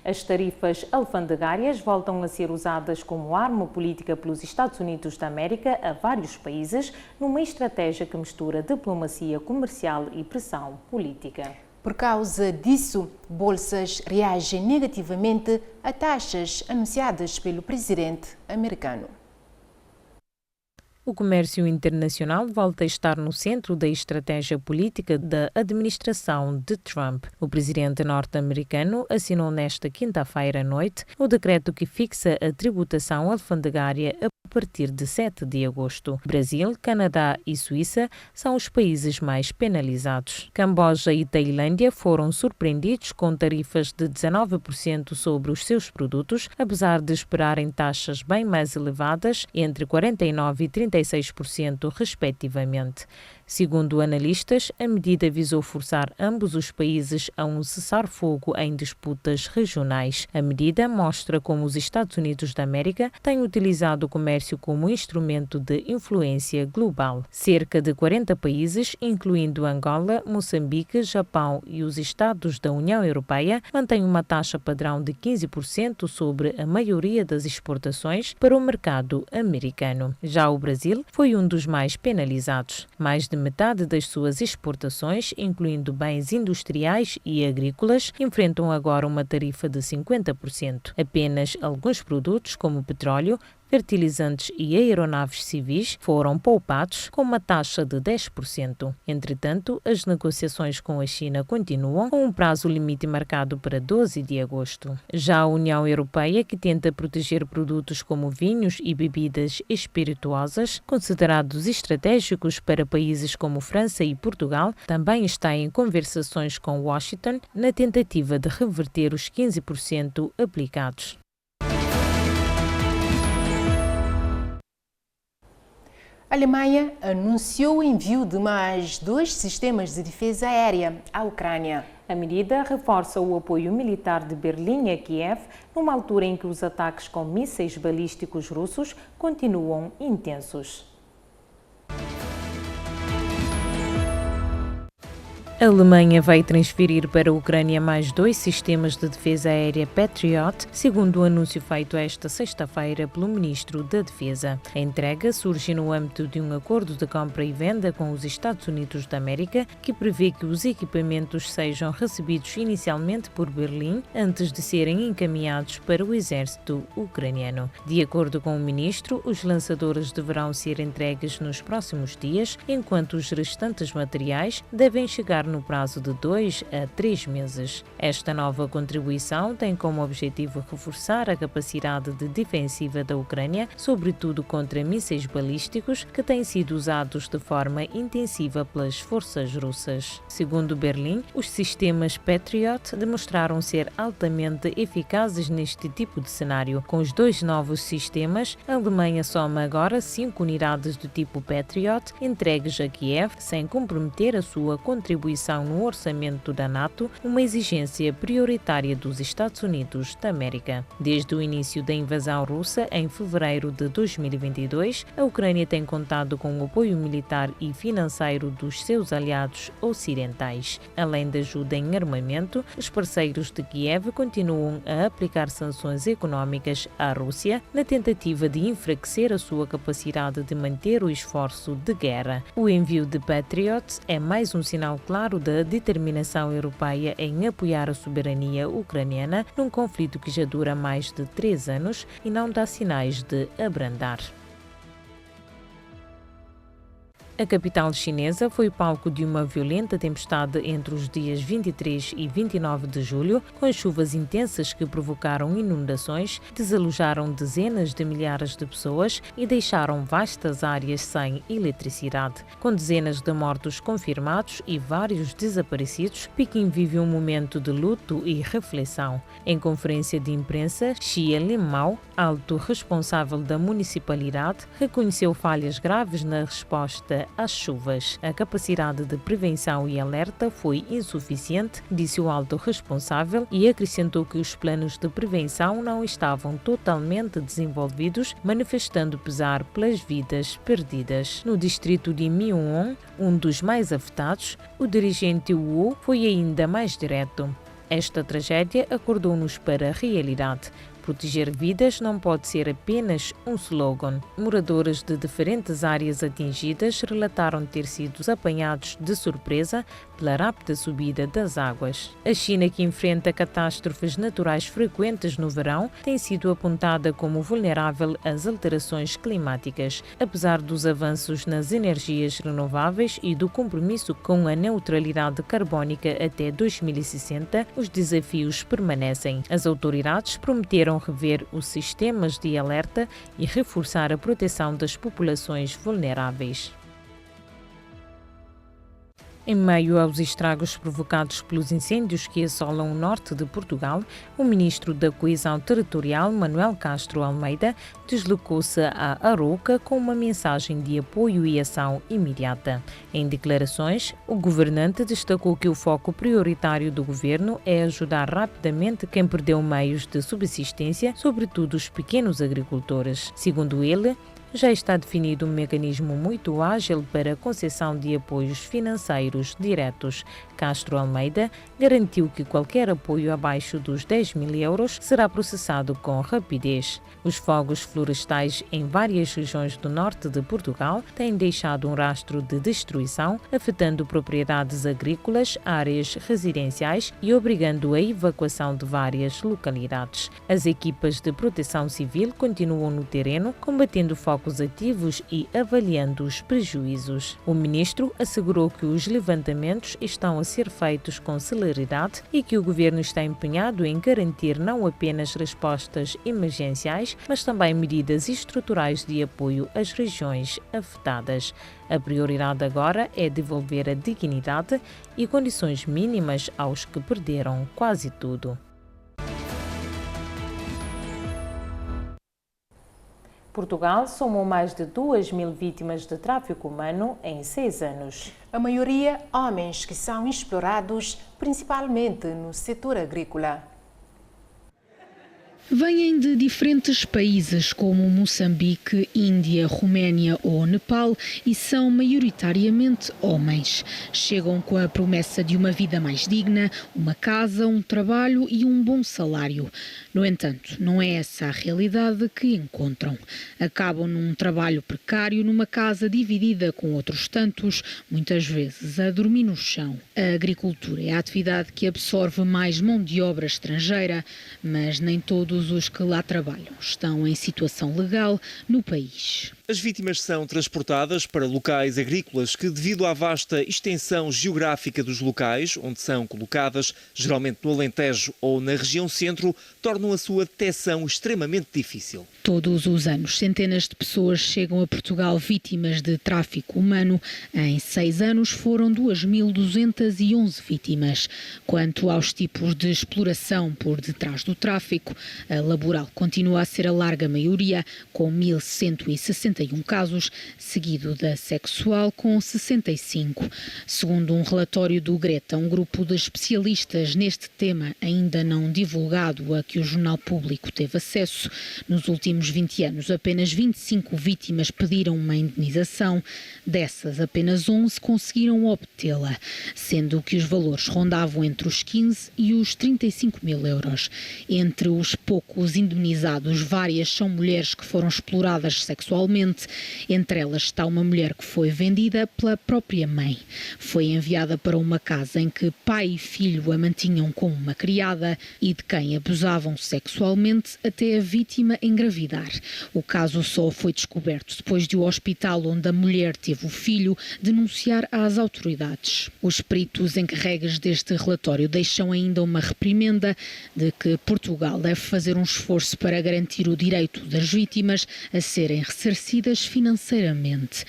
As tarifas alfandegárias voltam a ser usadas como arma política pelos Estados Unidos da América a vários países, numa estratégia que mistura diplomacia comercial e pressão política. Por causa disso, bolsas reagem negativamente a taxas anunciadas pelo presidente americano. O comércio internacional volta a estar no centro da estratégia política da administração de Trump. O presidente norte-americano assinou nesta quinta-feira à noite o decreto que fixa a tributação alfandegária a partir de 7 de agosto. Brasil, Canadá e Suíça são os países mais penalizados. Camboja e Tailândia foram surpreendidos com tarifas de 19% sobre os seus produtos, apesar de esperarem taxas bem mais elevadas, entre 49% e 36%, respectivamente. Segundo analistas, a medida visou forçar ambos os países a um cessar-fogo em disputas regionais. A medida mostra como os Estados Unidos da América têm utilizado o comércio como instrumento de influência global. Cerca de 40 países, incluindo Angola, Moçambique, Japão e os Estados da União Europeia, mantêm uma taxa padrão de 15% sobre a maioria das exportações para o mercado americano. Já o Brasil foi um dos mais penalizados. Mais de metade das suas exportações, incluindo bens industriais e agrícolas, enfrentam agora uma tarifa de 50%. Apenas alguns produtos, como petróleo, fertilizantes e aeronaves civis, foram poupados com uma taxa de 10%. Entretanto, as negociações com a China continuam, com um prazo limite marcado para 12 de agosto. Já a União Europeia, que tenta proteger produtos como vinhos e bebidas espirituosas, considerados estratégicos para países como França e Portugal, também está em conversações com Washington na tentativa de reverter os 15% aplicados. A Alemanha anunciou o envio de mais 2 sistemas de defesa aérea à Ucrânia. A medida reforça o apoio militar de Berlim a Kiev, numa altura em que os ataques com mísseis balísticos russos continuam intensos. A Alemanha vai transferir para a Ucrânia mais 2 sistemas de defesa aérea Patriot, segundo o anúncio feito esta sexta-feira pelo Ministro da Defesa. A entrega surge no âmbito de um acordo de compra e venda com os Estados Unidos da América, que prevê que os equipamentos sejam recebidos inicialmente por Berlim, antes de serem encaminhados para o exército ucraniano. De acordo com o Ministro, os lançadores deverão ser entregues nos próximos dias, enquanto os restantes materiais devem chegar no prazo de 2 a 3 meses. Esta nova contribuição tem como objetivo reforçar a capacidade de defensiva da Ucrânia, sobretudo contra mísseis balísticos que têm sido usados de forma intensiva pelas forças russas. Segundo Berlim, os sistemas Patriot demonstraram ser altamente eficazes neste tipo de cenário. Com os 2 novos sistemas, a Alemanha soma agora 5 unidades do tipo Patriot entregues a Kiev, sem comprometer a sua contribuição no orçamento da NATO, uma exigência prioritária dos Estados Unidos da América. Desde o início da invasão russa, em fevereiro de 2022, a Ucrânia tem contado com o apoio militar e financeiro dos seus aliados ocidentais. Além da ajuda em armamento, os parceiros de Kiev continuam a aplicar sanções económicas à Rússia na tentativa de enfraquecer a sua capacidade de manter o esforço de guerra. O envio de Patriots é mais um sinal claro da determinação europeia em apoiar a soberania ucraniana num conflito que já dura mais de 3 anos e não dá sinais de abrandar. A capital chinesa foi palco de uma violenta tempestade entre os dias 23 e 29 de julho, com chuvas intensas que provocaram inundações, desalojaram dezenas de milhares de pessoas e deixaram vastas áreas sem eletricidade. Com dezenas de mortos confirmados e vários desaparecidos, Pequim vive um momento de luto e reflexão. Em conferência de imprensa, Xie Limao, alto responsável da municipalidade, reconheceu falhas graves na resposta às chuvas. A capacidade de prevenção e alerta foi insuficiente, disse o alto responsável, e acrescentou que os planos de prevenção não estavam totalmente desenvolvidos, manifestando pesar pelas vidas perdidas. No distrito de Myungwon, um dos mais afetados, o dirigente Wu foi ainda mais direto. Esta tragédia acordou-nos para a realidade. Proteger vidas não pode ser apenas um slogan. Moradores de diferentes áreas atingidas relataram ter sido apanhados de surpresa pela rápida subida das águas. A China, que enfrenta catástrofes naturais frequentes no verão, tem sido apontada como vulnerável às alterações climáticas. Apesar dos avanços nas energias renováveis e do compromisso com a neutralidade carbónica até 2060, os desafios permanecem. As autoridades prometeram rever os sistemas de alerta e reforçar a proteção das populações vulneráveis. Em meio aos estragos provocados pelos incêndios que assolam o norte de Portugal, o ministro da Coesão Territorial, Manuel Castro Almeida, deslocou-se a Arouca com uma mensagem de apoio e ação imediata. Em declarações, o governante destacou que o foco prioritário do governo é ajudar rapidamente quem perdeu meios de subsistência, sobretudo os pequenos agricultores. Segundo ele, já está definido um mecanismo muito ágil para a concessão de apoios financeiros diretos. Castro Almeida garantiu que qualquer apoio abaixo dos 10 mil euros será processado com rapidez. Os fogos florestais em várias regiões do norte de Portugal têm deixado um rastro de destruição, afetando propriedades agrícolas, áreas residenciais e obrigando a evacuação de várias localidades. As equipas de proteção civil continuam no terreno, combatendo focos ativos e avaliando os prejuízos. O ministro assegurou que os levantamentos estão a ser feitos com celeridade e que o governo está empenhado em garantir não apenas respostas emergenciais, mas também medidas estruturais de apoio às regiões afetadas. A prioridade agora é devolver a dignidade e condições mínimas aos que perderam quase tudo. Portugal somou mais de 2.000 vítimas de tráfico humano em 6 anos. A maioria homens que são explorados principalmente no setor agrícola. Vêm de diferentes países como Moçambique, Índia, Roménia ou Nepal e são maioritariamente homens. Chegam com a promessa de uma vida mais digna, uma casa, um trabalho e um bom salário. No entanto, não é essa a realidade que encontram. Acabam num trabalho precário, numa casa dividida com outros tantos, muitas vezes a dormir no chão. A agricultura é a atividade que absorve mais mão de obra estrangeira, mas nem todos os que lá trabalham estão em situação legal no país. As vítimas são transportadas para locais agrícolas que, devido à vasta extensão geográfica dos locais onde são colocadas, geralmente no Alentejo ou na região centro, tornam a sua detecção extremamente difícil. Todos os anos, centenas de pessoas chegam a Portugal vítimas de tráfico humano. Em 6 anos foram 2.211 vítimas. Quanto aos tipos de exploração por detrás do tráfico, a laboral continua a ser a larga maioria, com 1.161 casos, seguido da sexual com 65. Segundo um relatório do Greta, um grupo de especialistas neste tema ainda não divulgado a que o Jornal Público teve acesso, nos últimos 20 anos apenas 25 vítimas pediram uma indenização. Dessas, apenas 11 conseguiram obtê-la, sendo que os valores rondavam entre os 15 e os 35 mil euros. Entre os poucos indemnizados, várias são mulheres que foram exploradas sexualmente. Entre elas está uma mulher que foi vendida pela própria mãe. Foi enviada para uma casa em que pai e filho a mantinham como uma criada e de quem abusavam sexualmente até a vítima engravidar. O caso só foi descoberto depois de o hospital onde a mulher teve o filho denunciar às autoridades. Os peritos encarregues deste relatório deixam ainda uma reprimenda de que Portugal deve fazer um esforço para garantir o direito das vítimas a serem ressarcidas financeiramente.